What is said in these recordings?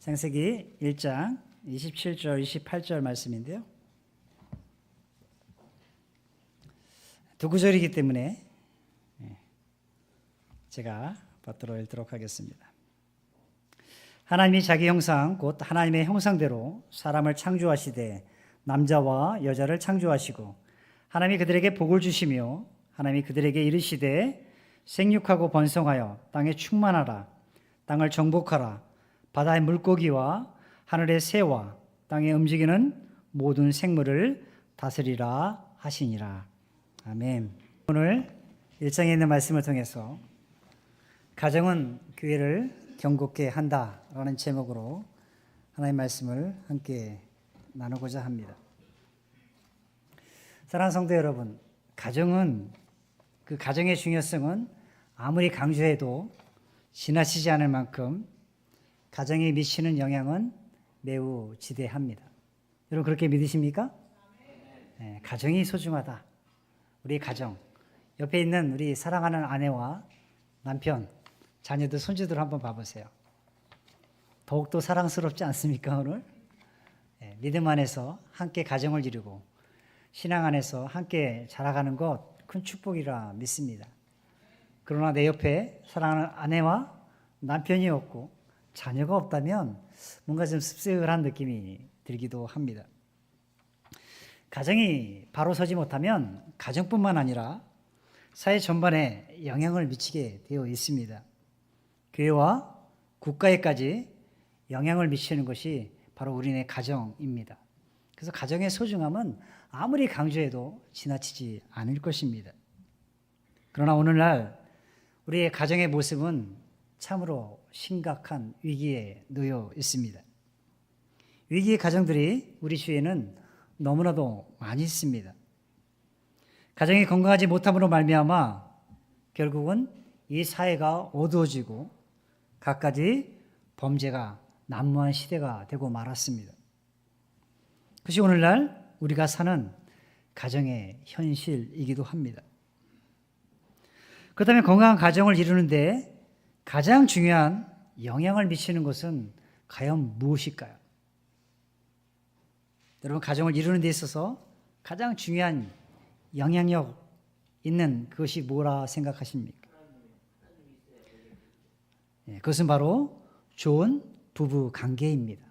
창세기 1장 27절 28절 말씀인데요. 두 구절이기 때문에 제가 받들어 읽도록 하겠습니다. 하나님이 자기 형상 곧 하나님의 형상대로 사람을 창조하시되 남자와 여자를 창조하시고 하나님이 그들에게 복을 주시며 하나님이 그들에게 이르시되 생육하고 번성하여 땅에 충만하라. 땅을 정복하라. 바다의 물고기와 하늘의 새와 땅에 움직이는 모든 생물을 다스리라 하시니라. 아멘. 오늘 1장에 있는 말씀을 통해서 가정은 교회를 경고케 한다라는 제목으로 하나님의 말씀을 함께 나누고자 합니다. 사랑하는 성도 여러분, 가정은 그 가정의 중요성은 아무리 강조해도 지나치지 않을 만큼 가정에 미치는 영향은 매우 지대합니다. 여러분 그렇게 믿으십니까? 네, 가정이 소중하다. 우리 가정, 옆에 있는 우리 사랑하는 아내와 남편, 자녀들, 손주들 한번 봐보세요. 더욱더 사랑스럽지 않습니까 오늘? 네, 믿음 안에서 함께 가정을 이루고 신앙 안에서 함께 자라가는 것 큰 축복이라 믿습니다. 그러나 내 옆에 사랑하는 아내와 남편이 없고 자녀가 없다면 뭔가 좀 씁쓸한 느낌이 들기도 합니다. 가정이 바로 서지 못하면 가정뿐만 아니라 사회 전반에 영향을 미치게 되어 있습니다. 교회와 국가에까지 영향을 미치는 것이 바로 우리네 가정입니다. 그래서 가정의 소중함은 아무리 강조해도 지나치지 않을 것입니다. 그러나 오늘날 우리의 가정의 모습은 참으로 심각한 위기에 놓여 있습니다. 위기의 가정들이 우리 주위에는 너무나도 많이 있습니다. 가정이 건강하지 못함으로 말미암아 결국은 이 사회가 어두워지고 갖가지 범죄가 난무한 시대가 되고 말았습니다. 그것이 오늘날 우리가 사는 가정의 현실이기도 합니다. 그렇다면 건강한 가정을 이루는데 가장 중요한 영향을 미치는 것은 과연 무엇일까요? 여러분 가정을 이루는 데 있어서 가장 중요한 영향력 있는 그것이 뭐라 생각하십니까? 그것은 바로 좋은 부부 관계입니다.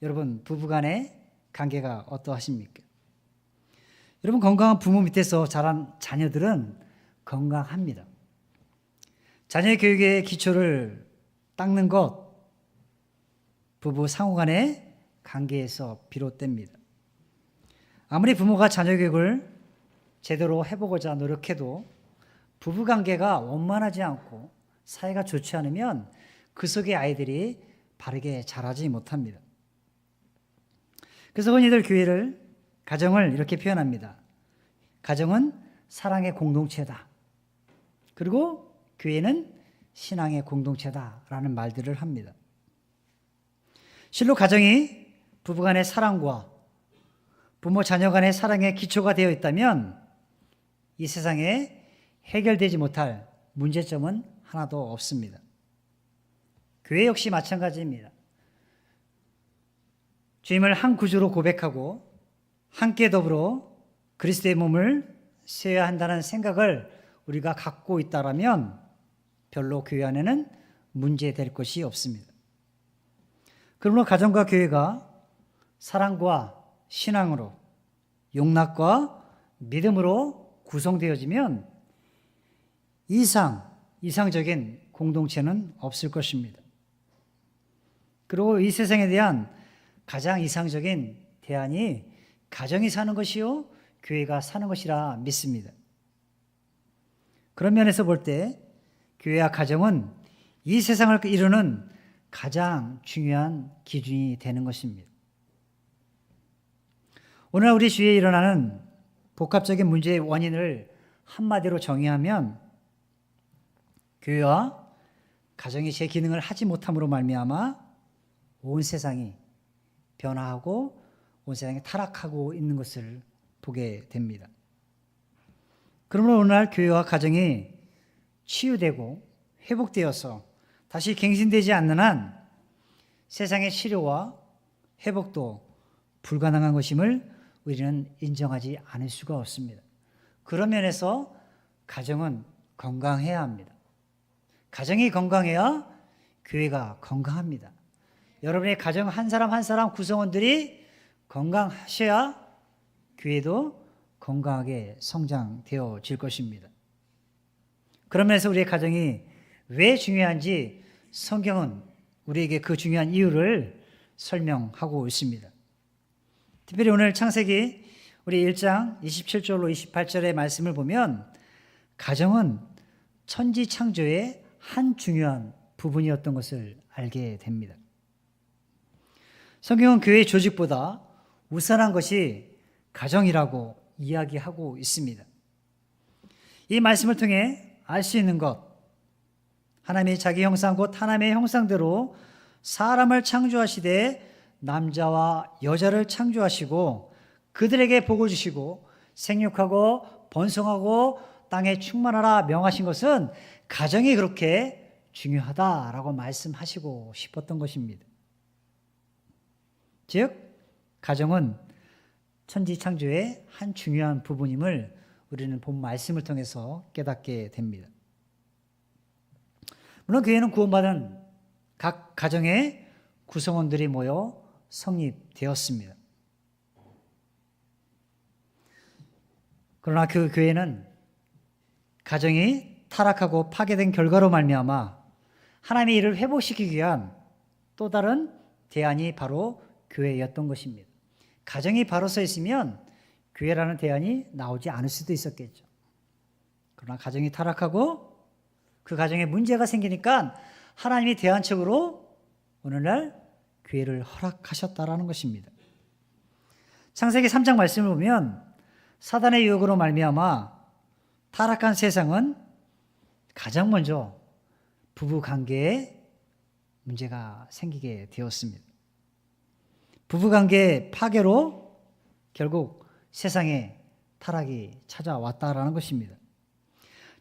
여러분 부부 간의 관계가 어떠하십니까? 여러분 건강한 부모 밑에서 자란 자녀들은 건강합니다. 자녀의 교육의 기초를 닦는 것 부부 상호 간의 관계에서 비롯됩니다. 아무리 부모가 자녀 교육을 제대로 해보고자 노력해도 부부 관계가 원만하지 않고 사이가 좋지 않으면 그 속의 아이들이 바르게 자라지 못합니다. 그래서 흔히들 교회를, 가정을 이렇게 표현합니다. 가정은 사랑의 공동체다. 그리고 교회는 신앙의 공동체다라는 말들을 합니다. 실로 가정이 부부간의 사랑과 부모 자녀 간의 사랑의 기초가 되어 있다면 이 세상에 해결되지 못할 문제점은 하나도 없습니다. 교회 역시 마찬가지입니다. 주님을 한 구주로 고백하고 함께 더불어 그리스도의 몸을 세워야 한다는 생각을 우리가 갖고 있다라면 별로 교회 안에는 문제될 것이 없습니다. 그러므로 가정과 교회가 사랑과 신앙으로 용납과 믿음으로 구성되어지면 이상적인 공동체는 없을 것입니다. 그리고 이 세상에 대한 가장 이상적인 대안이 가정이 사는 것이요 교회가 사는 것이라 믿습니다. 그런 면에서 볼 때 교회와 가정은 이 세상을 이루는 가장 중요한 기준이 되는 것입니다. 오늘날 우리 주위에 일어나는 복합적인 문제의 원인을 한마디로 정의하면 교회와 가정이 제 기능을 하지 못함으로 말미암아 온 세상이 변화하고 온 세상이 타락하고 있는 것을 보게 됩니다. 그러므로 오늘날 교회와 가정이 치유되고 회복되어서 다시 갱신되지 않는 한 세상의 치료와 회복도 불가능한 것임을 우리는 인정하지 않을 수가 없습니다. 그런 면에서 가정은 건강해야 합니다. 가정이 건강해야 교회가 건강합니다. 여러분의 가정 한 사람 한 사람 구성원들이 건강하셔야 교회도 건강하게 성장되어질 것입니다. 그런 면에서 우리의 가정이 왜 중요한지 성경은 우리에게 그 중요한 이유를 설명하고 있습니다. 특별히 오늘 창세기 우리 1장 27절로 28절의 말씀을 보면 가정은 천지 창조의 한 중요한 부분이었던 것을 알게 됩니다. 성경은 교회 조직보다 우선한 것이 가정이라고 이야기하고 있습니다. 이 말씀을 통해 알 수 있는 것, 하나님이 자기 형상 곧 하나님의 형상대로 사람을 창조하시되 남자와 여자를 창조하시고 그들에게 복을 주시고 생육하고 번성하고 땅에 충만하라 명하신 것은 가정이 그렇게 중요하다라고 말씀하시고 싶었던 것입니다. 즉 가정은 천지 창조의 한 중요한 부분임을 우리는 본 말씀을 통해서 깨닫게 됩니다. 물론 교회는 구원받은 각 가정의 구성원들이 모여 성립되었습니다. 그러나 그 교회는 가정이 타락하고 파괴된 결과로 말미암아 하나님의 일을 회복시키기 위한 또 다른 대안이 바로 교회였던 것입니다. 가정이 바로 서 있으면 교회라는 대안이 나오지 않을 수도 있었겠죠. 그러나 가정이 타락하고 그 가정에 문제가 생기니까 하나님이 대안책으로 오늘날 교회를 허락하셨다라는 것입니다. 창세기 3장 말씀을 보면 사단의 유혹으로 말미암아 타락한 세상은 가장 먼저 부부 관계에 문제가 생기게 되었습니다. 부부 관계의 파괴로 결국 세상에 타락이 찾아왔다라는 것입니다.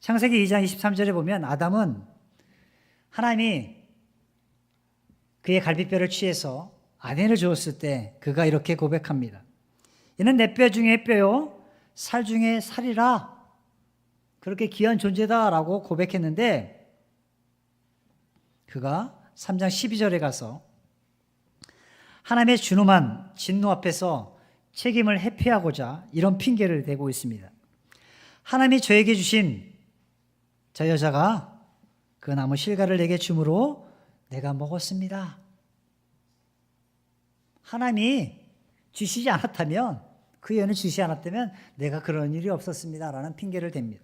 창세기 2장 23절에 보면 아담은 하나님이 그의 갈비뼈를 취해서 아내를 주었을 때 그가 이렇게 고백합니다. 이는 내 뼈 중에 뼈요 살 중에 살이라. 그렇게 귀한 존재다라고 고백했는데 그가 3장 12절에 가서 하나님의 준엄한 진노 앞에서 책임을 회피하고자 이런 핑계를 대고 있습니다. 하나님이 저에게 주신 저 여자가 그 나무 실과를 내게 주므로 내가 먹었습니다. 하나님이 주시지 않았다면 그 여인을 주시지 않았다면 내가 그런 일이 없었습니다라는 핑계를 댑니다.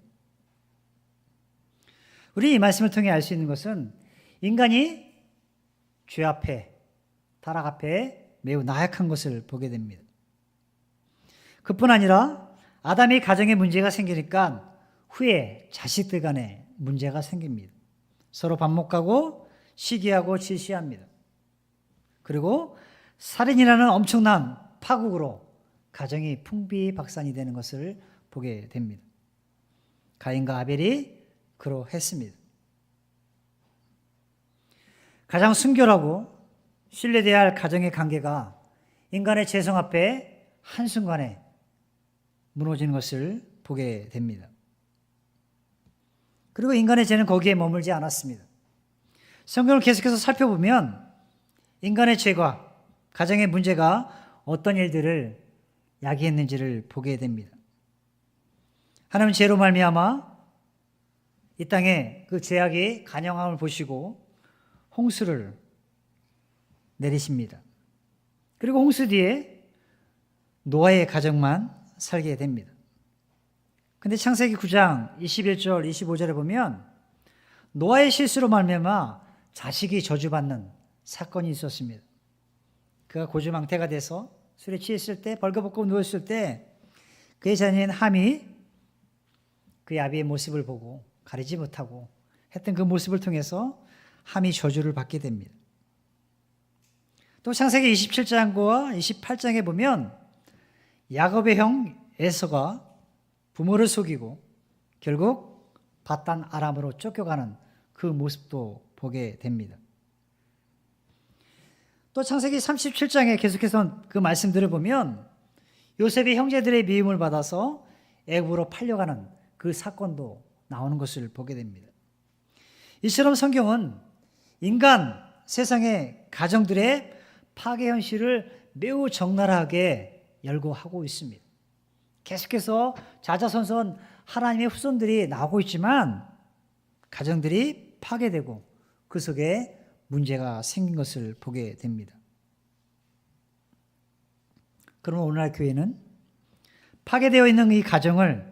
우리 이 말씀을 통해 알 수 있는 것은 인간이 죄 앞에 타락 앞에 매우 나약한 것을 보게 됩니다. 그뿐 아니라 아담이 가정에 문제가 생기니까 후에 자식들 간에 문제가 생깁니다. 서로 밥 못 가고 시기하고 질시합니다. 그리고 살인이라는 엄청난 파국으로 가정이 풍비박산이 되는 것을 보게 됩니다. 가인과 아벨이 그러했습니다. 가장 순결하고 신뢰돼야 할 가정의 관계가 인간의 죄성 앞에 한순간에 무너지는 것을 보게 됩니다. 그리고 인간의 죄는 거기에 머물지 않았습니다. 성경을 계속해서 살펴보면 인간의 죄가 가정의 문제가 어떤 일들을 야기했는지를 보게 됩니다. 하나님은 죄로 말미암아 이 땅에 그 죄악이 간영함을 보시고 홍수를 내리십니다. 그리고 홍수 뒤에 노아의 가정만 살게 됩니다. 근데 창세기 9장 21절 25절에 보면 노아의 실수로 말미암아 자식이 저주받는 사건이 있었습니다. 그가 고주망태가 돼서 술에 취했을 때 벌거벗고 누웠을 때 그의 자녀인 함이 그의 아비의 모습을 보고 가리지 못하고 했던 그 모습을 통해서 함이 저주를 받게 됩니다. 또 창세기 27장과 28장에 보면 야곱의 형 에서가 부모를 속이고 결국 바단 아람으로 쫓겨가는 그 모습도 보게 됩니다. 또 창세기 37장에 계속해서 그 말씀들을 보면 요셉이 형제들의 미움을 받아서 애굽으로 팔려가는 그 사건도 나오는 것을 보게 됩니다. 이처럼 성경은 인간, 세상의 가정들의 파괴 현실을 매우 적나라하게 열거하고 있습니다. 계속해서 자자손손 하나님의 후손들이 나오고 있지만 가정들이 파괴되고 그 속에 문제가 생긴 것을 보게 됩니다. 그러면 오늘날 교회는 파괴되어 있는 이 가정을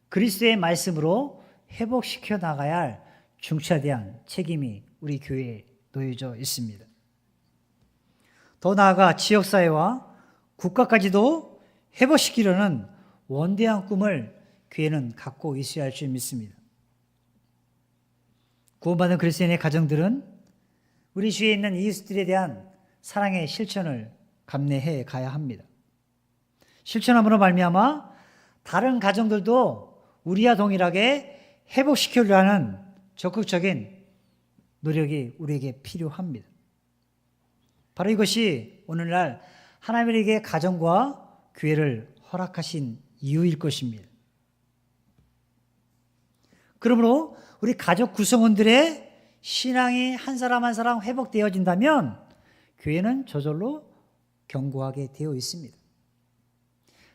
그리스도의 말씀으로 회복시켜 나가야 할 중차대한 책임이 우리 교회에 놓여져 있습니다. 더 나아가 지역사회와 국가까지도 회복시키려는 원대한 꿈을 교회는 갖고 있어야 할 줄 믿습니다. 구원받은 그리스도인의 가정들은 우리 주위에 있는 이웃들에 대한 사랑의 실천을 감내해 가야 합니다. 실천함으로 말미암아 다른 가정들도 우리와 동일하게 회복시키려 하는 적극적인 노력이 우리에게 필요합니다. 바로 이것이 오늘날 하나님이 우리에게 가정과 교회를 허락하신 이유일 것입니다. 그러므로 우리 가족 구성원들의 신앙이 한 사람 한 사람 회복되어진다면 교회는 저절로 견고하게 되어 있습니다.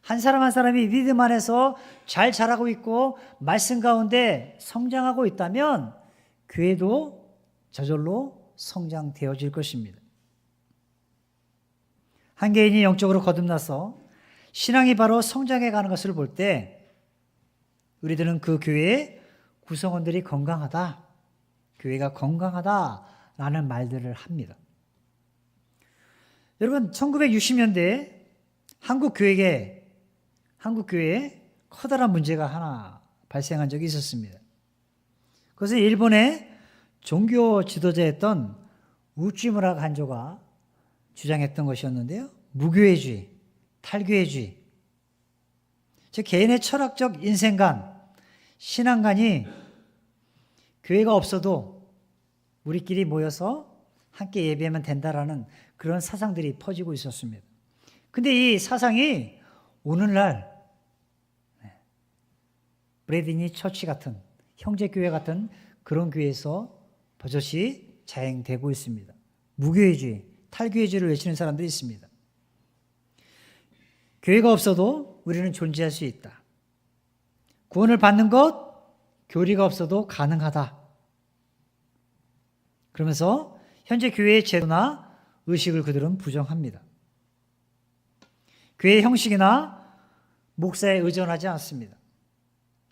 한 사람 한 사람이 믿음 안에서 잘 자라고 있고 말씀 가운데 성장하고 있다면 교회도 저절로 성장되어질 것입니다. 한 개인이 영적으로 거듭나서 신앙이 바로 성장해 가는 것을 볼 때 우리들은 그 교회의 구성원들이 건강하다, 교회가 건강하다라는 말들을 합니다. 여러분 1960년대에 한국 교회에 커다란 문제가 하나 발생한 적이 있었습니다. 그것은 일본의 종교 지도자였던 우찌무라 간조가 주장했던 것이었는데요. 무교회주의, 탈교회주의, 즉 개인의 철학적 인생관, 신앙관이 교회가 없어도 우리끼리 모여서 함께 예배하면 된다라는 그런 사상들이 퍼지고 있었습니다. 근데 이 사상이 오늘날 브래디니 처치 같은 형제교회 같은 그런 교회에서 버젓이 자행되고 있습니다. 무교회주의, 탈교회주의를 외치는 사람들이 있습니다. 교회가 없어도 우리는 존재할 수 있다. 구원을 받는 것, 교리가 없어도 가능하다. 그러면서 현재 교회의 제도나 의식을 그들은 부정합니다. 교회의 형식이나 목사에 의존하지 않습니다.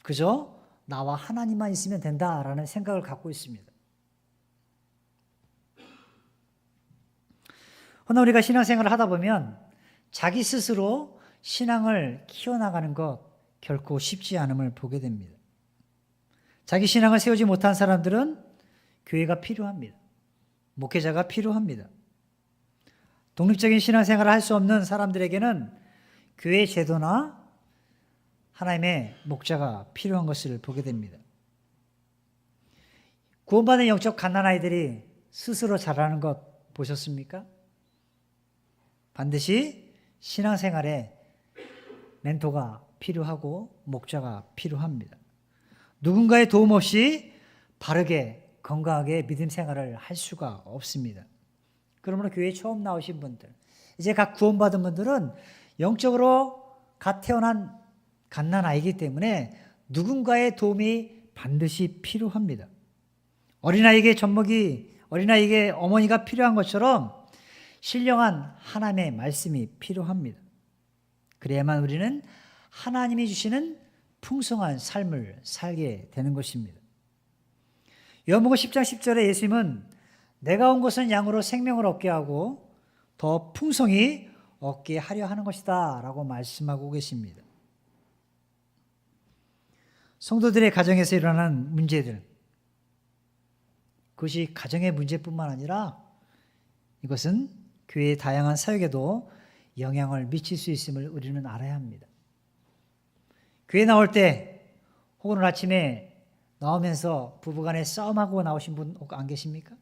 그저 나와 하나님만 있으면 된다라는 생각을 갖고 있습니다. 그러나 우리가 신앙생활을 하다 보면 자기 스스로 신앙을 키워나가는 것 결코 쉽지 않음을 보게 됩니다. 자기 신앙을 세우지 못한 사람들은 교회가 필요합니다. 목회자가 필요합니다. 독립적인 신앙생활을 할 수 없는 사람들에게는 교회 제도나 하나님의 목자가 필요한 것을 보게 됩니다. 구원받은 영적 갓난아이들이 스스로 자라는 것 보셨습니까? 반드시 신앙생활에 멘토가 필요하고 목자가 필요합니다. 누군가의 도움 없이 바르게 건강하게 믿음 생활을 할 수가 없습니다. 그러므로 교회에 처음 나오신 분들, 이제 각 구원받은 분들은 영적으로 갓 태어난 갓난아이기 때문에 누군가의 도움이 반드시 필요합니다. 어린아이에게 어린아이에게 어머니가 필요한 것처럼 신령한 하나님의 말씀이 필요합니다. 그래야만 우리는 하나님이 주시는 풍성한 삶을 살게 되는 것입니다. 요한복음 10장 10절에 예수님은 내가 온 것은 양으로 생명을 얻게 하고 더 풍성히 얻게 하려 하는 것이다 라고 말씀하고 계십니다. 성도들의 가정에서 일어나는 문제들, 그것이 가정의 문제뿐만 아니라 이것은 교회의 다양한 사역에도 영향을 미칠 수 있음을 우리는 알아야 합니다. 교회 나올 때 혹은 아침에 나오면서 부부간에 싸움하고 나오신 분 안 계십니까?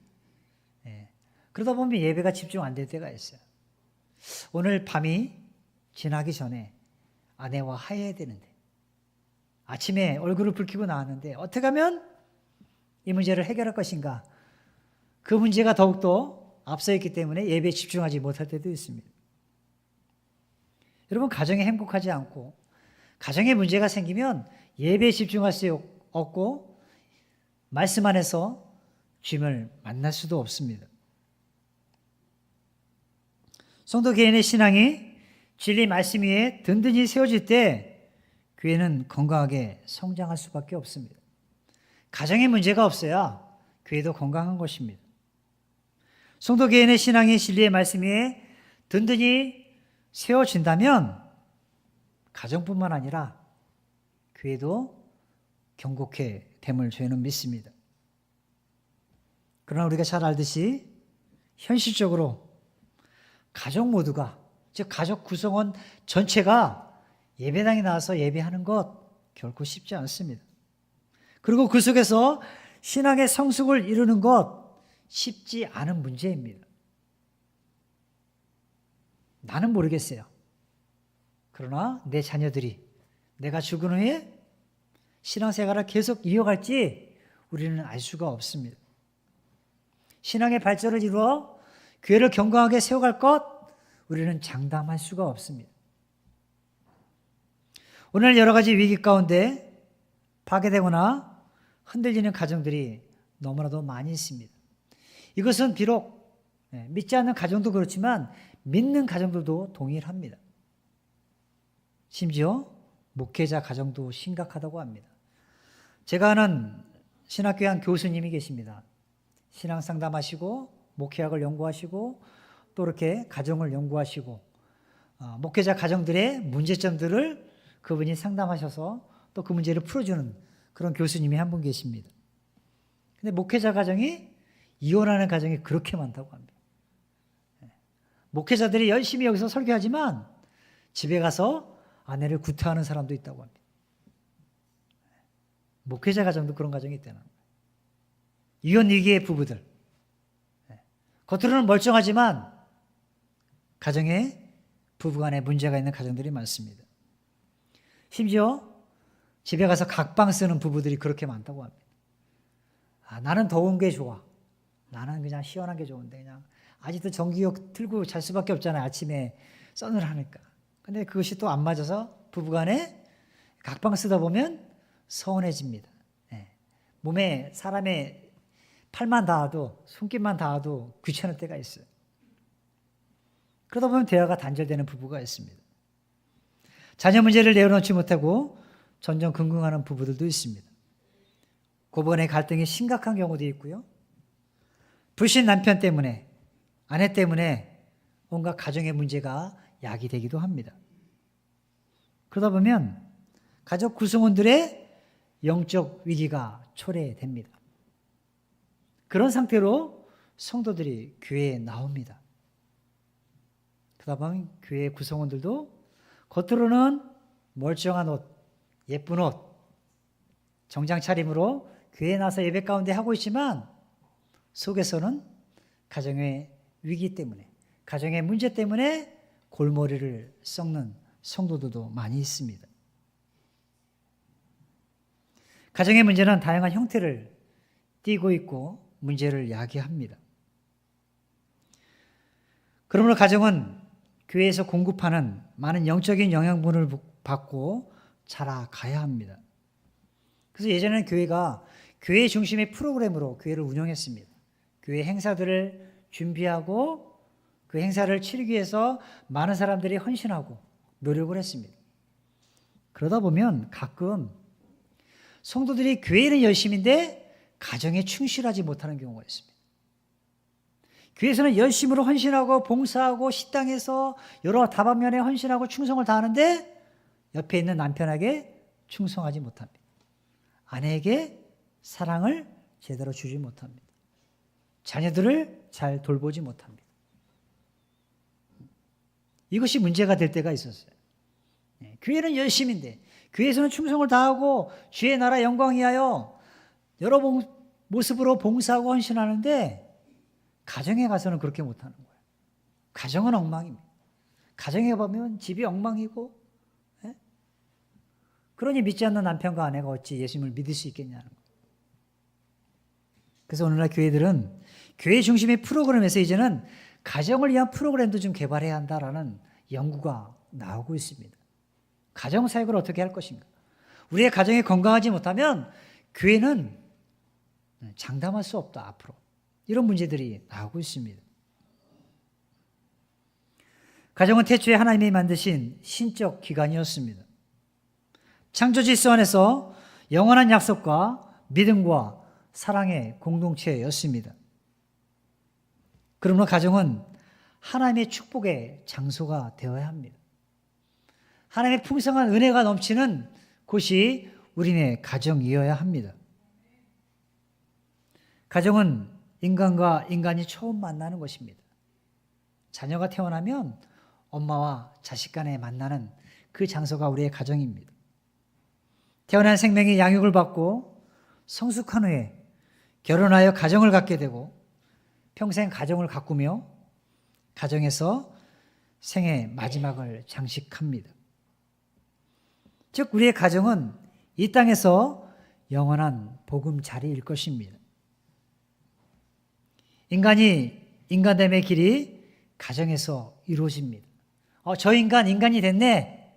예. 그러다 보면 예배가 집중 안 될 때가 있어요. 오늘 밤이 지나기 전에 아내와 화해해야 되는데 아침에 얼굴을 붉히고 나왔는데 어떻게 하면 이 문제를 해결할 것인가? 그 문제가 더욱더 앞서 있기 때문에 예배에 집중하지 못할 때도 있습니다. 여러분, 가정이 행복하지 않고 가정에 문제가 생기면 예배에 집중할 수 없고 말씀 안에서 주님을 만날 수도 없습니다. 성도 개인의 신앙이 진리 말씀 위에 든든히 세워질 때 교회는 건강하게 성장할 수밖에 없습니다. 가정에 문제가 없어야 교회도 건강한 것입니다. 성도 개인의 신앙이 진리의 말씀 위에 든든히 세워진다면 가정뿐만 아니라 교회도 경고케 됨을 저희는 믿습니다. 그러나 우리가 잘 알듯이 현실적으로 가족 모두가, 즉 가족 구성원 전체가 예배당에 나와서 예배하는 것 결코 쉽지 않습니다. 그리고 그 속에서 신앙의 성숙을 이루는 것 쉽지 않은 문제입니다. 나는 모르겠어요. 그러나 내 자녀들이 내가 죽은 후에 신앙생활을 계속 이어갈지 우리는 알 수가 없습니다. 신앙의 발전을 이루어 교회를 견고하게 세워갈 것 우리는 장담할 수가 없습니다. 오늘 여러 가지 위기 가운데 파괴되거나 흔들리는 가정들이 너무나도 많이 있습니다. 이것은 비록 믿지 않는 가정도 그렇지만 믿는 가정들도 동일합니다. 심지어 목회자 가정도 심각하다고 합니다. 제가 아는 신학교에 한 교수님이 계십니다. 신앙 상담하시고 목회학을 연구하시고 또 이렇게 가정을 연구하시고 목회자 가정들의 문제점들을 그분이 상담하셔서 또 그 문제를 풀어주는 그런 교수님이 한 분 계십니다. 근데 목회자 가정이 이혼하는 가정이 그렇게 많다고 합니다. 목회자들이 열심히 여기서 설교하지만 집에 가서 아내를 구타하는 사람도 있다고 합니다. 목회자 가정도 그런 가정이 있다는 거예요. 이혼 위기의 부부들. 겉으로는 멀쩡하지만 가정에 부부간에 문제가 있는 가정들이 많습니다. 심지어 집에 가서 각방 쓰는 부부들이 그렇게 많다고 합니다. 나는 더운 게 좋아. 나는 그냥 시원한 게 좋은데 그냥 아직도 전기요 틀고 잘 수밖에 없잖아요. 아침에 서늘하니까. 근데 그것이 또 안 맞아서 부부간에 각방 쓰다 보면 서운해집니다. 몸에 사람의 팔만 닿아도 손길만 닿아도 귀찮을 때가 있어요. 그러다 보면 대화가 단절되는 부부가 있습니다. 자녀 문제를 내어놓지 못하고 전전긍긍하는 부부들도 있습니다. 고번의 갈등이 심각한 경우도 있고요. 불신 남편 때문에 아내 때문에 온갖 가정의 문제가 야기되기도 합니다. 그러다 보면 가족 구성원들의 영적 위기가 초래됩니다. 그런 상태로 성도들이 교회에 나옵니다. 그러다 보면 교회 구성원들도 겉으로는 멀쩡한 옷, 예쁜 옷, 정장 차림으로 교회에 나서 예배 가운데 하고 있지만 속에서는 가정의 위기 때문에, 가정의 문제 때문에 골머리를 썩는 성도들도 많이 있습니다. 가정의 문제는 다양한 형태를 띠고 있고 문제를 야기합니다. 그러므로 가정은 교회에서 공급하는 많은 영적인 영양분을 받고 자라가야 합니다. 그래서 예전에는 교회가 교회 중심의 프로그램으로 교회를 운영했습니다. 교회 행사들을 준비하고 그 행사를 치르기 위해서 많은 사람들이 헌신하고 노력을 했습니다. 그러다 보면 가끔 성도들이 교회는 열심인데 가정에 충실하지 못하는 경우가 있습니다. 교회에서는 열심으로 헌신하고 봉사하고 식당에서 여러 다방면에 헌신하고 충성을 다하는데 옆에 있는 남편에게 충성하지 못합니다. 아내에게 사랑을 제대로 주지 못합니다. 자녀들을 잘 돌보지 못합니다. 이것이 문제가 될 때가 있었어요. 교회는 열심인데 교회에서는 충성을 다하고 주의 나라 영광 위하여 여러 모습으로 봉사하고 헌신하는데 가정에 가서는 그렇게 못하는 거예요. 가정은 엉망입니다. 가정에 보면 집이 엉망이고, 예? 그러니 믿지 않는 남편과 아내가 어찌 예수님을 믿을 수 있겠냐는 거예요. 그래서 오늘날 교회들은 교회 중심의 프로그램에서 이제는 가정을 위한 프로그램도 좀 개발해야 한다라는 연구가 나오고 있습니다. 가정 사역을 어떻게 할 것인가? 우리의 가정이 건강하지 못하면 교회는 장담할 수 없다, 앞으로. 이런 문제들이 나오고 있습니다. 가정은 태초에 하나님이 만드신 신적 기관이었습니다. 창조 질서 안에서 영원한 약속과 믿음과 사랑의 공동체였습니다. 그러므로 가정은 하나님의 축복의 장소가 되어야 합니다. 하나님의 풍성한 은혜가 넘치는 곳이 우리네 가정이어야 합니다. 가정은 인간과 인간이 처음 만나는 것입니다. 자녀가 태어나면 엄마와 자식 간에 만나는 그 장소가 우리의 가정입니다. 태어난 생명이 양육을 받고 성숙한 후에 결혼하여 가정을 갖게 되고 평생 가정을 가꾸며 가정에서 생의 마지막을 장식합니다. 즉 우리의 가정은 이 땅에서 영원한 보금자리일 것입니다. 인간이 인간됨의 길이 가정에서 이루어집니다. 저 인간이 됐네.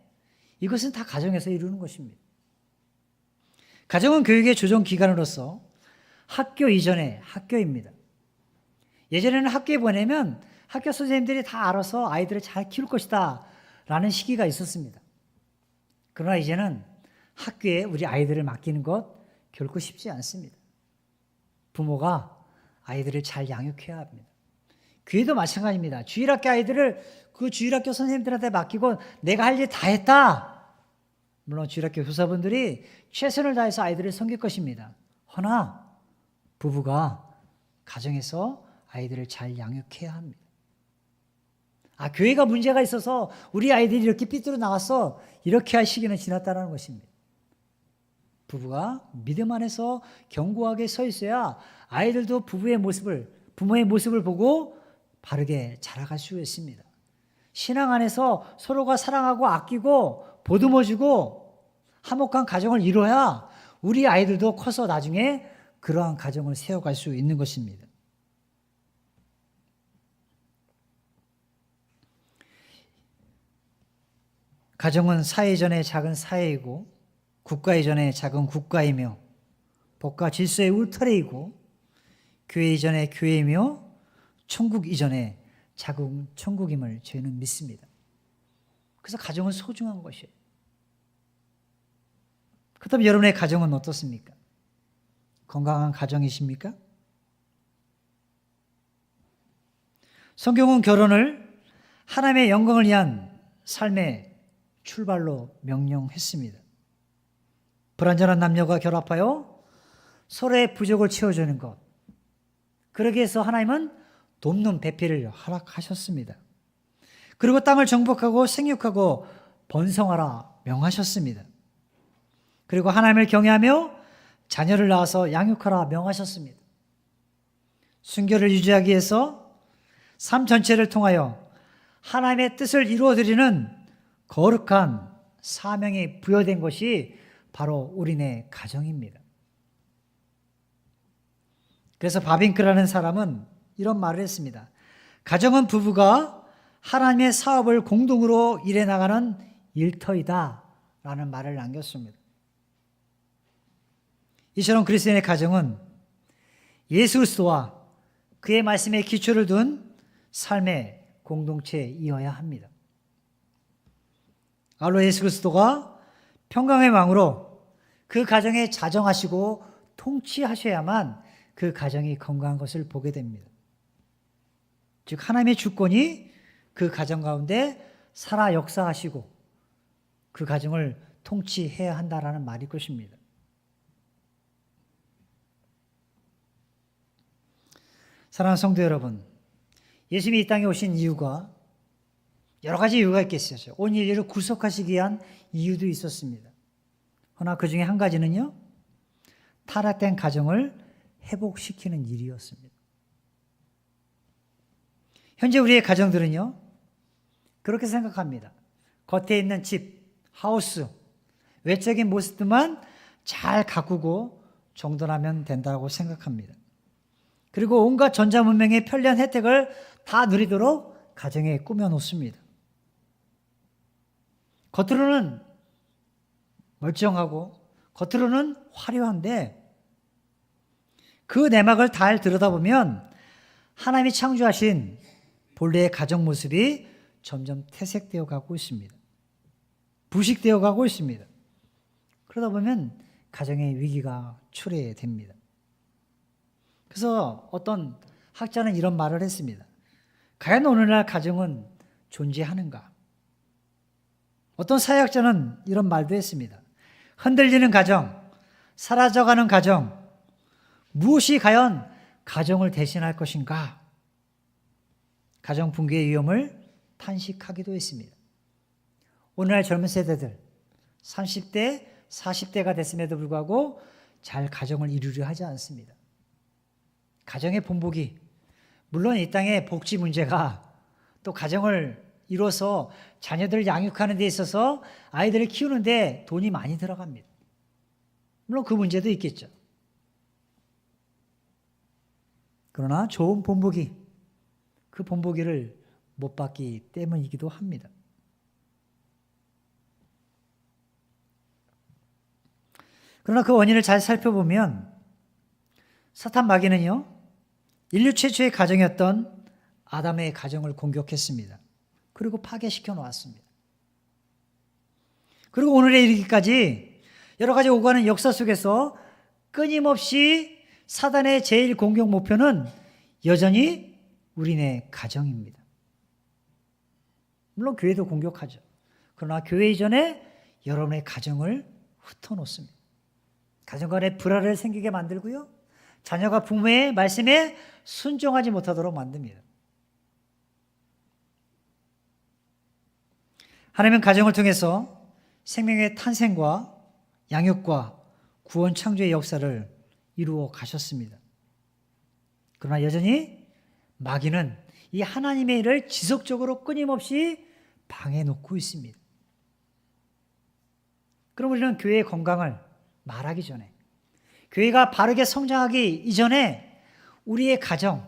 이것은 다 가정에서 이루는 것입니다. 가정은 교육의 조정 기관으로서 학교 이전의 학교입니다. 예전에는 학교에 보내면 학교 선생님들이 다 알아서 아이들을 잘 키울 것이다 라는 시기가 있었습니다. 그러나 이제는 학교에 우리 아이들을 맡기는 것 결코 쉽지 않습니다. 부모가 아이들을 잘 양육해야 합니다. 교회도 마찬가지입니다. 주일학교 아이들을 그 주일학교 선생님들한테 맡기고 내가 할 일 다 했다. 물론 주일학교 교사분들이 최선을 다해서 아이들을 섬길 것입니다. 허나 부부가 가정에서 아이들을 잘 양육해야 합니다. 교회가 문제가 있어서 우리 아이들이 이렇게 삐뚤어 나갔어. 이렇게 할 시기는 지났다는 것입니다. 부부가 믿음 안에서 견고하게 서 있어야 아이들도 부모의 모습을 보고 바르게 자라갈 수 있습니다. 신앙 안에서 서로가 사랑하고 아끼고 보듬어주고 화목한 가정을 이뤄야 우리 아이들도 커서 나중에 그러한 가정을 세워갈 수 있는 것입니다. 가정은 사회 이전의 작은 사회이고 국가 이전의 작은 국가이며 법과 질서의 울타리이고 교회 이전의 교회이며 천국 이전의 작은 천국임을 저희는 믿습니다. 그래서 가정은 소중한 것이에요. 그렇다면 여러분의 가정은 어떻습니까? 건강한 가정이십니까? 성경은 결혼을 하나님의 영광을 위한 삶의 출발로 명령했습니다. 불완전한 남녀가 결합하여 서로의 부족을 채워주는 것. 그러기 위해서 하나님은 돕는 배필을 허락하셨습니다. 그리고 땅을 정복하고 생육하고 번성하라 명하셨습니다. 그리고 하나님을 경외하며 자녀를 낳아서 양육하라 명하셨습니다. 순결을 유지하기 위해서 삶 전체를 통하여 하나님의 뜻을 이루어드리는 거룩한 사명이 부여된 것이 바로 우리네 가정입니다. 그래서 바빙크라는 사람은 이런 말을 했습니다. 가정은 부부가 하나님의 사업을 공동으로 일해 나가는 일터이다 라는 말을 남겼습니다. 이처럼 그리스도인의 가정은 예수 그리스도와 그의 말씀에 기초를 둔 삶의 공동체이어야 합니다. 아울러 예수 그리스도가 평강의 왕으로 그 가정에 자정하시고 통치하셔야만 그 가정이 건강한 것을 보게 됩니다. 즉 하나님의 주권이 그 가정 가운데 살아 역사하시고 그 가정을 통치해야 한다라는 말일 것입니다. 사랑하는 성도 여러분, 예수님이 이 땅에 오신 이유가 여러 가지 이유가 있겠어요. 온 인류를 구속하시기 위한 이유도 있었습니다. 그러나 그 중에 한 가지는요, 타락된 가정을 회복시키는 일이었습니다. 현재 우리의 가정들은요, 그렇게 생각합니다. 겉에 있는 집, 하우스, 외적인 모습들만 잘 가꾸고 정돈하면 된다고 생각합니다. 그리고 온갖 전자문명의 편리한 혜택을 다 누리도록 가정에 꾸며놓습니다. 겉으로는 멀쩡하고 겉으로는 화려한데 그 내막을 잘 들여다보면 하나님이 창조하신 본래의 가정 모습이 점점 퇴색되어 가고 있습니다. 부식되어 가고 있습니다. 그러다 보면 가정의 위기가 초래됩니다. 그래서 어떤 학자는 이런 말을 했습니다. 과연 오늘날 가정은 존재하는가? 어떤 사회학자는 이런 말도 했습니다. 흔들리는 가정, 사라져가는 가정, 무엇이 과연 가정을 대신할 것인가? 가정 붕괴의 위험을 탄식하기도 했습니다. 오늘날 젊은 세대들 30대, 40대가 됐음에도 불구하고 잘 가정을 이루려 하지 않습니다. 가정의 본보기, 물론 이 땅의 복지 문제가 또 가정을 이뤄서 자녀들을 양육하는 데 있어서 아이들을 키우는데 돈이 많이 들어갑니다. 물론 그 문제도 있겠죠. 그러나 좋은 본보기, 그 본보기를 못 받기 때문이기도 합니다. 그러나 그 원인을 잘 살펴보면 사탄 마귀는요, 인류 최초의 가정이었던 아담의 가정을 공격했습니다. 그리고 파괴시켜 놓았습니다. 그리고 오늘에 이르기까지 여러 가지 오가는 역사 속에서 끊임없이 사단의 제일 공격 목표는 여전히 우리네 가정입니다. 물론 교회도 공격하죠. 그러나 교회 이전에 여러분의 가정을 흩어놓습니다. 가정 간에 불화를 생기게 만들고요, 자녀가 부모의 말씀에 순종하지 못하도록 만듭니다. 하나님은 가정을 통해서 생명의 탄생과 양육과 구원 창조의 역사를 이루어 가셨습니다. 그러나 여전히 마귀는 이 하나님의 일을 지속적으로 끊임없이 방해 놓고 있습니다. 그럼 우리는 교회의 건강을 말하기 전에, 교회가 바르게 성장하기 이전에 우리의 가정이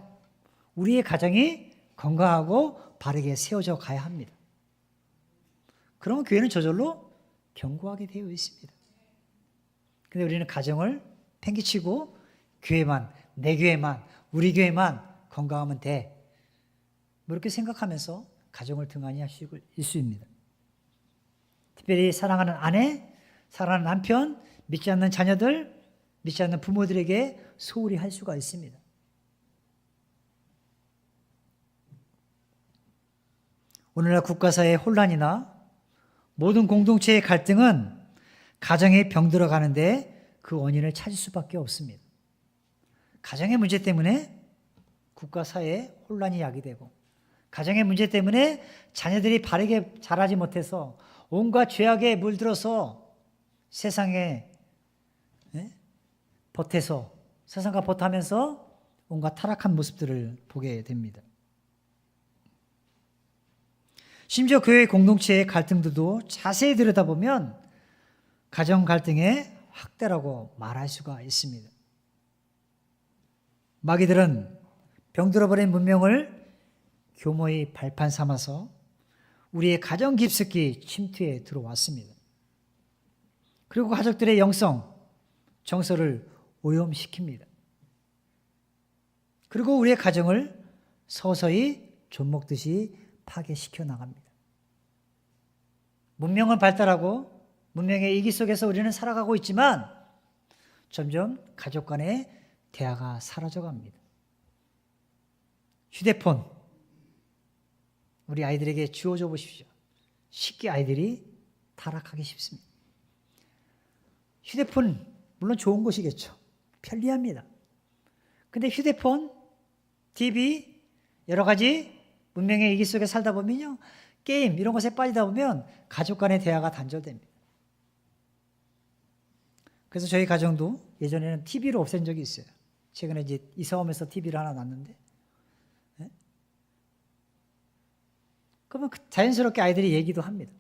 건강하고 바르게 세워져 가야 합니다. 그러면 교회는 저절로 견고하게 되어 있습니다. 근데 우리는 가정을 팽개치고 교회만, 내 교회만, 우리 교회만 건강하면 돼, 뭐 이렇게 생각하면서 가정을 등한히 할 수 있습니다. 특별히 사랑하는 아내, 사랑하는 남편, 믿지 않는 자녀들, 믿지 않는 부모들에게 소홀히 할 수가 있습니다. 오늘날 국가사회의 혼란이나 모든 공동체의 갈등은 가정에 병들어 가는데 그 원인을 찾을 수밖에 없습니다. 가정의 문제 때문에 국가사회에 혼란이 야기되고, 가정의 문제 때문에 자녀들이 바르게 자라지 못해서 온갖 죄악에 물들어서 세상에 버텨서 세상과 버타면서 온갖 타락한 모습들을 보게 됩니다. 심지어 교회 공동체의 갈등들도 자세히 들여다보면 가정 갈등의 확대라고 말할 수가 있습니다. 마귀들은 병들어버린 문명을 교모의 발판 삼아서 우리의 가정 깊숙이 침투해 들어왔습니다. 그리고 가족들의 영성, 정서를 오염시킵니다. 그리고 우리의 가정을 서서히 좀먹듯이 파괴시켜 나갑니다. 문명은 발달하고 문명의 이기 속에서 우리는 살아가고 있지만 점점 가족 간의 대화가 사라져갑니다. 휴대폰, 우리 아이들에게 주어줘 보십시오. 쉽게 아이들이 타락하기 쉽습니다. 휴대폰 물론 좋은 것이겠죠. 편리합니다. 근데 휴대폰, TV, 여러 가지 문명의 이기 속에 살다 보면요, 게임 이런 것에 빠지다 보면 가족 간의 대화가 단절됩니다. 그래서 저희 가정도 예전에는 TV를 없앤 적이 있어요. 최근에 이제 이사 오면서 TV를 하나 놨는데, 네? 그러면 자연스럽게 아이들이 얘기도 합니다.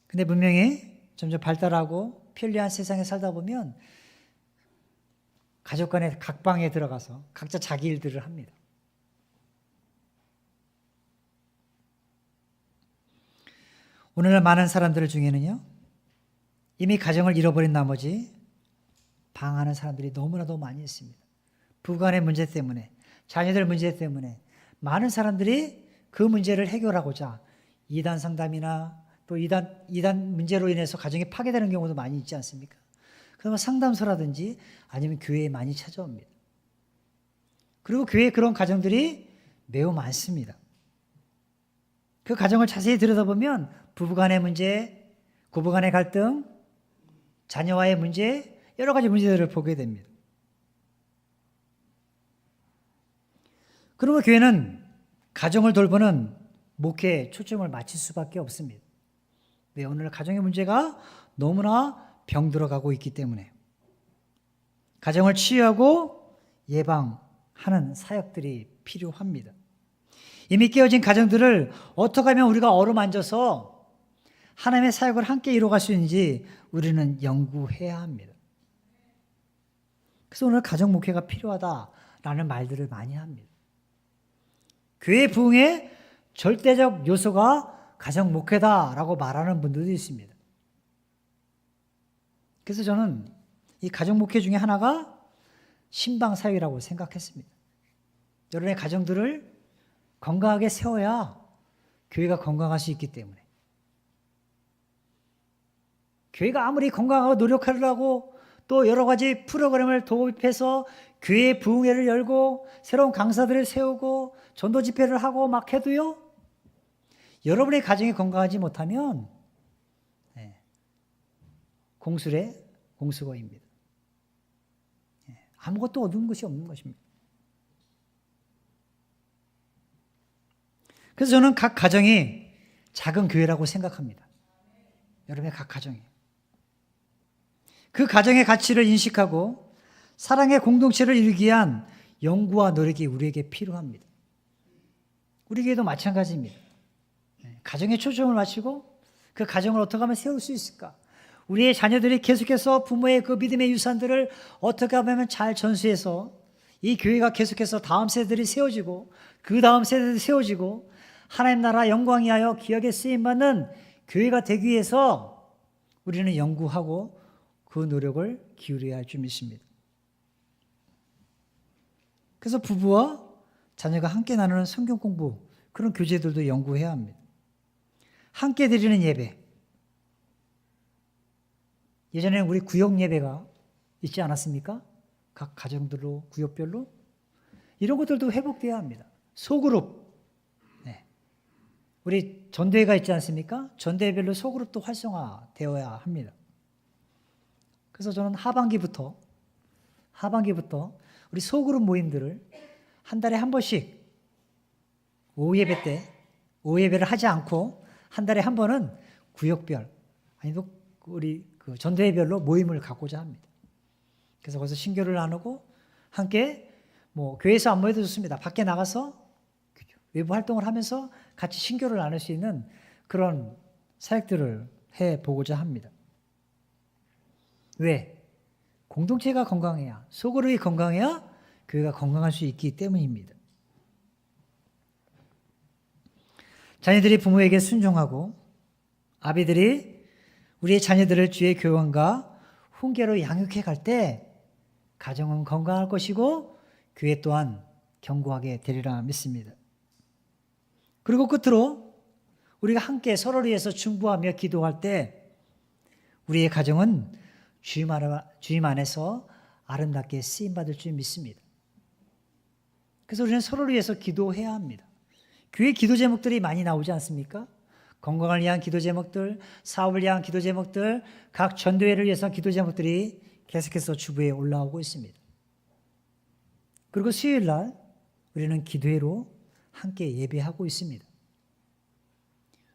근데 분명히 점점 발달하고 편리한 세상에 살다 보면 가족 간에 각 방에 들어가서 각자 자기 일들을 합니다. 오늘날 많은 사람들 중에는요, 이미 가정을 잃어버린 나머지 방황하는 사람들이 너무나도 많이 있습니다. 부부간의 문제 때문에, 자녀들 문제 때문에 많은 사람들이 그 문제를 해결하고자 이단 상담이나 또 이단 문제로 인해서 가정이 파괴되는 경우도 많이 있지 않습니까? 그러면 상담소라든지 아니면 교회에 많이 찾아옵니다. 그리고 교회에 그런 가정들이 매우 많습니다. 그 가정을 자세히 들여다보면 부부간의 문제, 고부간의 갈등, 자녀와의 문제, 여러 가지 문제들을 보게 됩니다. 그러면 교회는 가정을 돌보는 목회에 초점을 맞출 수밖에 없습니다. 왜? 오늘 가정의 문제가 너무나 병들어가고 있기 때문에 가정을 치유하고 예방하는 사역들이 필요합니다. 이미 깨어진 가정들을 어떻게 하면 우리가 어루만져서 하나님의 사역을 함께 이루어갈 수 있는지 우리는 연구해야 합니다. 그래서 오늘 가정 목회가 필요하다라는 말들을 많이 합니다. 교회 부흥의 절대적 요소가 가정 목회다라고 말하는 분들도 있습니다. 그래서 저는 이 가정 목회 중에 하나가 신방 사역이라고 생각했습니다. 여러분의 가정들을 건강하게 세워야 교회가 건강할 수 있기 때문에, 교회가 아무리 건강하고 노력하려고 또 여러 가지 프로그램을 도입해서 교회 부흥회를 열고 새로운 강사들을 세우고 전도 집회를 하고 막 해도요, 여러분의 가정이 건강하지 못하면 공수거입니다. 아무것도 얻은 것이 없는 것입니다. 그래서 저는 각 가정이 작은 교회라고 생각합니다. 여러분의 각 가정이. 그 가정의 가치를 인식하고 사랑의 공동체를 이루기 위한 연구와 노력이 우리에게 필요합니다. 우리 교회도 마찬가지입니다. 가정에 초점을 맞추고 그 가정을 어떻게 하면 세울 수 있을까? 우리의 자녀들이 계속해서 부모의 그 믿음의 유산들을 어떻게 하면 잘 전수해서 이 교회가 계속해서 다음 세대들이 세워지고 그 다음 세대들이 세워지고 하나님 나라 영광이 하여 기업에 쓰임받는 교회가 되기 위해서 우리는 연구하고 그 노력을 기울여야 할 줄 믿습니다. 그래서 부부와 자녀가 함께 나누는 성경 공부, 그런 교재들도 연구해야 합니다. 함께 드리는 예배. 예전에는 우리 구역 예배가 있지 않았습니까? 각 가정들로, 구역별로. 이런 것들도 회복되어야 합니다. 소그룹. 우리 전도회가 있지 않습니까? 전도회별로 소그룹도 활성화되어야 합니다. 그래서 저는 하반기부터 우리 소그룹 모임들을 한 달에 한 번씩 오후 예배 때 오후 예배를 하지 않고 한 달에 한 번은 구역별 아니면 우리 그 전도회별로 모임을 갖고자 합니다. 그래서 거기서 신교를 나누고 함께 뭐 교회에서 안 모여도 좋습니다. 밖에 나가서 외부 활동을 하면서 같이 신교를 나눌 수 있는 그런 사역들을 해보고자 합니다. 왜? 공동체가 건강해야, 소그룹이 건강해야 교회가 건강할 수 있기 때문입니다. 자녀들이 부모에게 순종하고 아비들이 우리의 자녀들을 주의 교훈과 훈계로 양육해 갈 때 가정은 건강할 것이고 교회 또한 견고하게 되리라 믿습니다. 그리고 끝으로 우리가 함께 서로를 위해서 중보하며 기도할 때 우리의 가정은 주님 안에서 아름답게 쓰임받을 줄 믿습니다. 그래서 우리는 서로를 위해서 기도해야 합니다. 교회 기도 제목들이 많이 나오지 않습니까? 건강을 위한 기도 제목들, 사업을 위한 기도 제목들, 각 전도회를 위해서 기도 제목들이 계속해서 주부에 올라오고 있습니다. 그리고 수요일 날 우리는 기도회로 함께 예배하고 있습니다.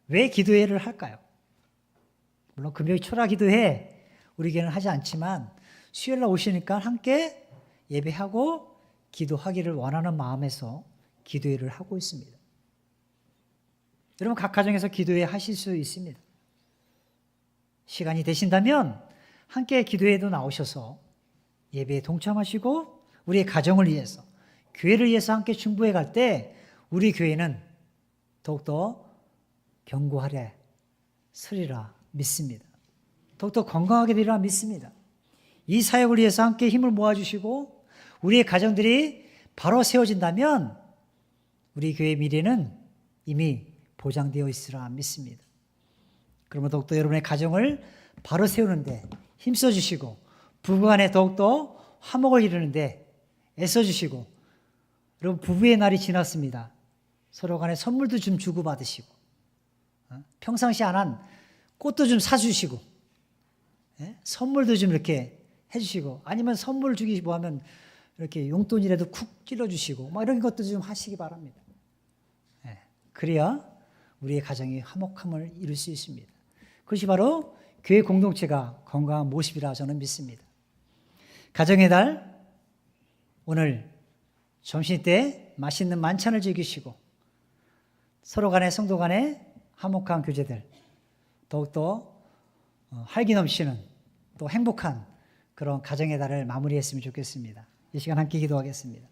왜 기도회를 할까요? 물론 금요일 초라 기도회 우리 교회는 하지 않지만 수요일 날 오시니까 함께 예배하고 기도하기를 원하는 마음에서 기도회를 하고 있습니다. 여러분 각 가정에서 기도회 하실 수 있습니다. 시간이 되신다면 함께 기도회도 나오셔서 예배에 동참하시고 우리의 가정을 위해서 교회를 위해서 함께 중보해 갈 때 우리 교회는 더욱더 견고하려 서리라 믿습니다. 더욱더 건강하게 되리라 믿습니다. 이 사역을 위해서 함께 힘을 모아주시고 우리의 가정들이 바로 세워진다면 우리 교회의 미래는 이미 보장되어 있으라 믿습니다. 그러면 더욱더 여러분의 가정을 바로 세우는데 힘써주시고 부부간에 더욱더 화목을 이루는데 애써주시고 여러분 부부의 날이 지났습니다. 서로 간에 선물도 좀 주고받으시고 평상시 안 한 꽃도 좀 사주시고 선물도 좀 이렇게 해주시고 아니면 선물 주기 뭐하면 이렇게 용돈이라도 쿡 찔러주시고 막 이런 것도 좀 하시기 바랍니다. 그래야 우리의 가정이 화목함을 이룰 수 있습니다. 그것이 바로 교회 공동체가 건강한 모습이라 저는 믿습니다. 가정의 달 오늘 점심때 맛있는 만찬을 즐기시고 서로 간의 성도 간의 화목한 교제들 더욱더 활기 넘치는 또 행복한 그런 가정의 달을 마무리했으면 좋겠습니다. 이 시간 함께 기도하겠습니다.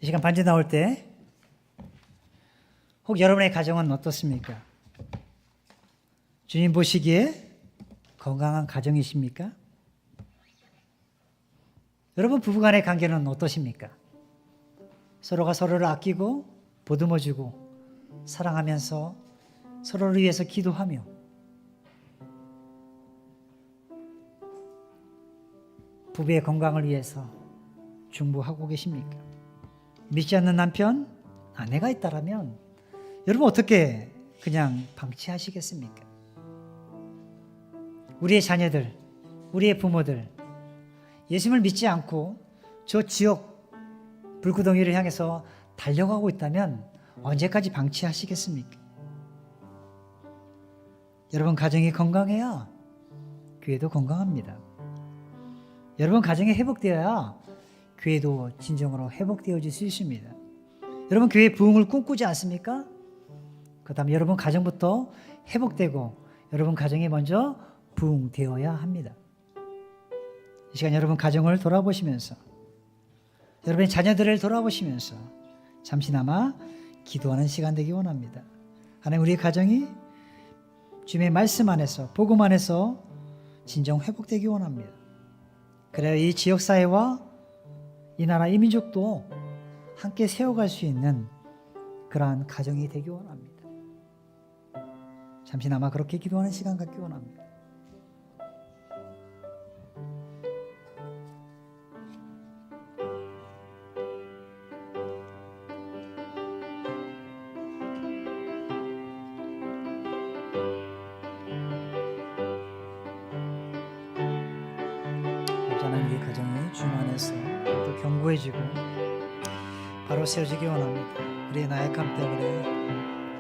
이 시간 반주 나올 때 혹 여러분의 가정은 어떻습니까? 주님 보시기에 건강한 가정이십니까? 여러분 부부간의 관계는 어떠십니까? 서로가 서로를 아끼고 보듬어주고 사랑하면서 서로를 위해서 기도하며 부부의 건강을 위해서 중보하고 계십니까? 믿지 않는 남편, 아내가 있다라면 여러분 어떻게 그냥 방치하시겠습니까? 우리의 자녀들, 우리의 부모들 예수님을 믿지 않고 저 지옥 불구덩이를 향해서 달려가고 있다면 언제까지 방치하시겠습니까? 여러분 가정이 건강해야 교회도 건강합니다. 여러분 가정이 회복되어야 교회도 진정으로 회복되어질 수 있습니다. 여러분 교회 부흥을 꿈꾸지 않습니까? 그 다음에 여러분 가정부터 회복되고 여러분 가정이 먼저 부흥되어야 합니다. 이 시간 여러분 가정을 돌아보시면서 여러분의 자녀들을 돌아보시면서 잠시나마 기도하는 시간 되기 원합니다. 하나님 우리의 가정이 주님의 말씀 안에서 복음 안에서 진정 회복되기 원합니다. 그래야 이 지역사회와 이 나라 이 민족도 함께 세워갈 수 있는 그러한 가정이 되기 원합니다. 잠시나마 그렇게 기도하는 시간 갖기 원합니다. 하나님 우리 가정이 주님 안에서 또 견고해지고 바로 세워지기 원합니다. 우리의 나약함 때문에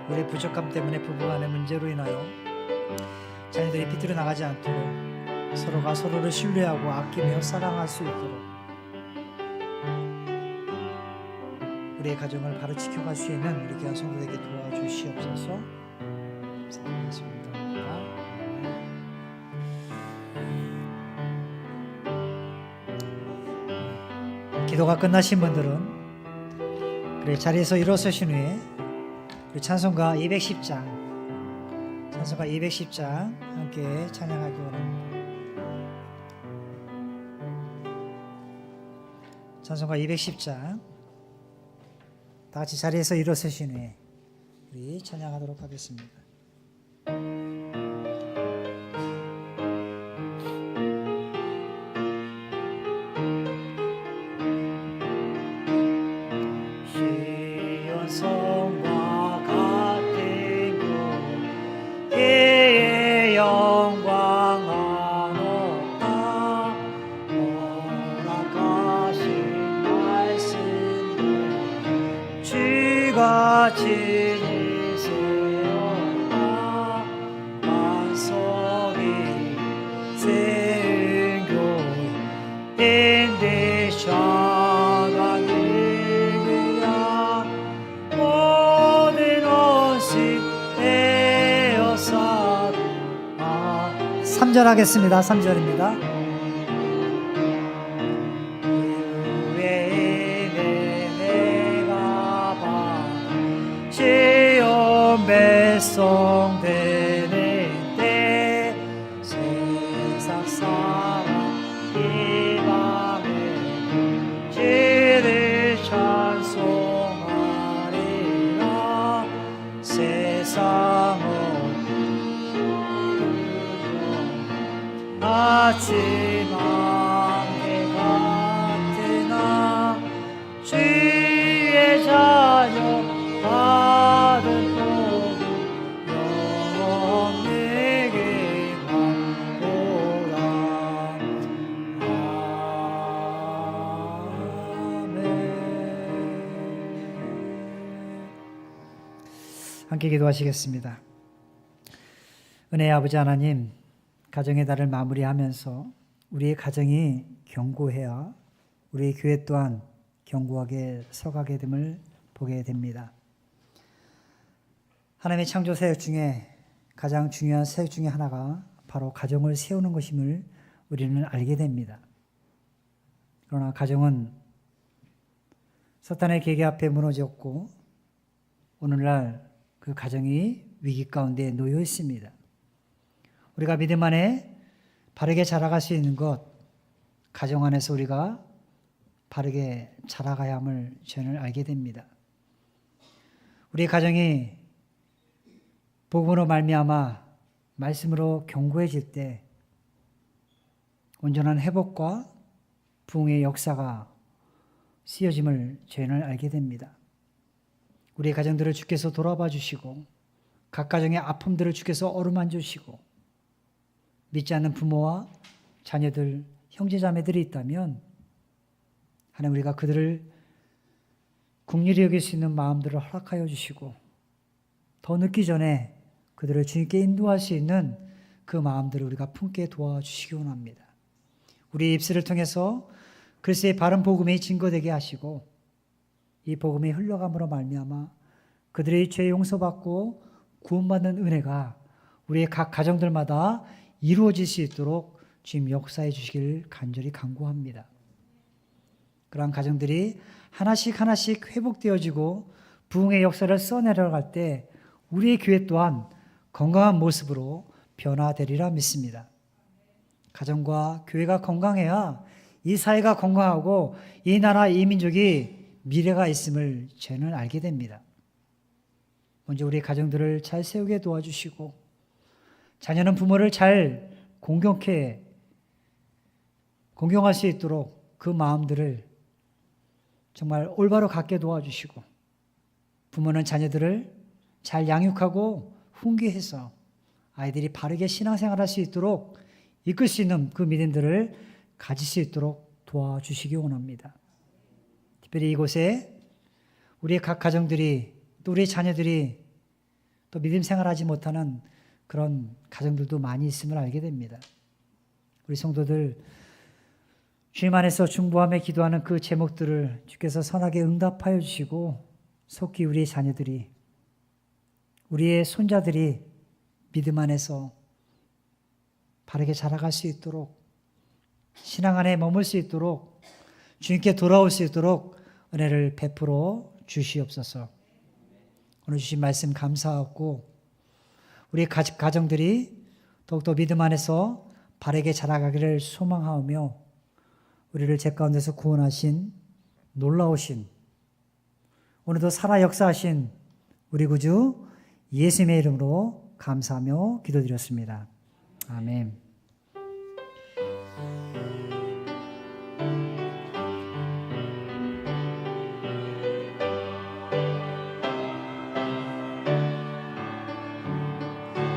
우리의 부족함 때문에 부부간의 문제로 인하여 자녀들이 비틀어 나가지 않도록 서로가 서로를 신뢰하고 아끼며 사랑할 수 있도록 우리의 가정을 바로 지켜갈 수 있는 우리 교회 성도에게 도와주시옵소서. 감사합니다. 기도가 끝나신 분들은 그래 자리에서 일어서신 후에 우리 찬송가 210장 함께 찬양하기 원합니다. 찬송가 210장 다 같이 자리에서 일어서신 후에 우리 찬양하도록 하겠습니다. 지니세요 만성이 세은교회 인디샤가 늘그야 모든 옷이 되어서 3절 하겠습니다. 3절입니다. 배송되는 때 세상 사람 이 밤에 주를 찬송하리라 세상은 아침 안개 같으나 주의 자녀 받은 함께 기도하시겠습니다. 은혜의 아버지 하나님, 가정의 달을 마무리하면서 우리의 가정이 견고해야 우리의 교회 또한 견고하게 서가게 됨을 보게 됩니다. 하나님의 창조 사역 중에 가장 중요한 사역 중에 하나가 바로 가정을 세우는 것임을 우리는 알게 됩니다. 그러나 가정은 사탄의 계계 앞에 무너졌고 오늘날 그 가정이 위기 가운데 놓여 있습니다. 우리가 믿음 안에 바르게 자라갈 수 있는 것, 가정 안에서 우리가 바르게 자라가야 함을 저는 알게 됩니다. 우리 가정이 복음으로 말미암아 말씀으로 견고해질 때 온전한 회복과 부흥의 역사가 쓰여짐을 저희는 알게 됩니다. 우리 가정들을 주께서 돌아봐 주시고 각 가정의 아픔들을 주께서 어루만져 주시고 믿지 않는 부모와 자녀들, 형제자매들이 있다면 하나님 우리가 그들을 긍휼히 여길 수 있는 마음들을 허락하여 주시고 더 늦기 전에 그들을 주님께 인도할 수 있는 그 마음들을 우리가 품게 도와주시기 원합니다. 우리의 입술을 통해서 그리스도의 바른 복음이 증거되게 하시고 이 복음이 흘러감으로 말미암아 그들의 죄 용서받고 구원받는 은혜가 우리의 각 가정들마다 이루어질 수 있도록 주님 역사해 주시길 간절히 간구합니다. 그러한 가정들이 하나씩 하나씩 회복되어지고 부흥의 역사를 써내려갈 때 우리의 교회 또한 건강한 모습으로 변화되리라 믿습니다. 가정과 교회가 건강해야 이 사회가 건강하고 이 나라, 이 민족이 미래가 있음을 저는 알게 됩니다. 먼저 우리 가정들을 잘 세우게 도와주시고 자녀는 부모를 잘 공경할 수 있도록 그 마음들을 정말 올바로 갖게 도와주시고 부모는 자녀들을 잘 양육하고 훈계해서 아이들이 바르게 신앙생활할 수 있도록 이끌 수 있는 그 믿음들을 가질 수 있도록 도와주시기 원합니다. 특별히 이곳에 우리의 각 가정들이 또 우리의 자녀들이 또 믿음 생활하지 못하는 그런 가정들도 많이 있음을 알게 됩니다. 우리 성도들 주님 안에서 중보하며 기도하는 그 제목들을 주께서 선하게 응답하여 주시고 속히 우리의 자녀들이 우리의 손자들이 믿음 안에서 바르게 자라갈 수 있도록 신앙 안에 머물 수 있도록 주님께 돌아올 수 있도록 은혜를 베풀어 주시옵소서. 오늘 주신 말씀 감사하고 우리 가정들이 더욱더 믿음 안에서 바르게 자라가기를 소망하며 우리를 죄 가운데서 구원하신 놀라우신 오늘도 살아 역사하신 우리 구주 예수님의 이름으로 감사하며 기도드렸습니다. 아멘.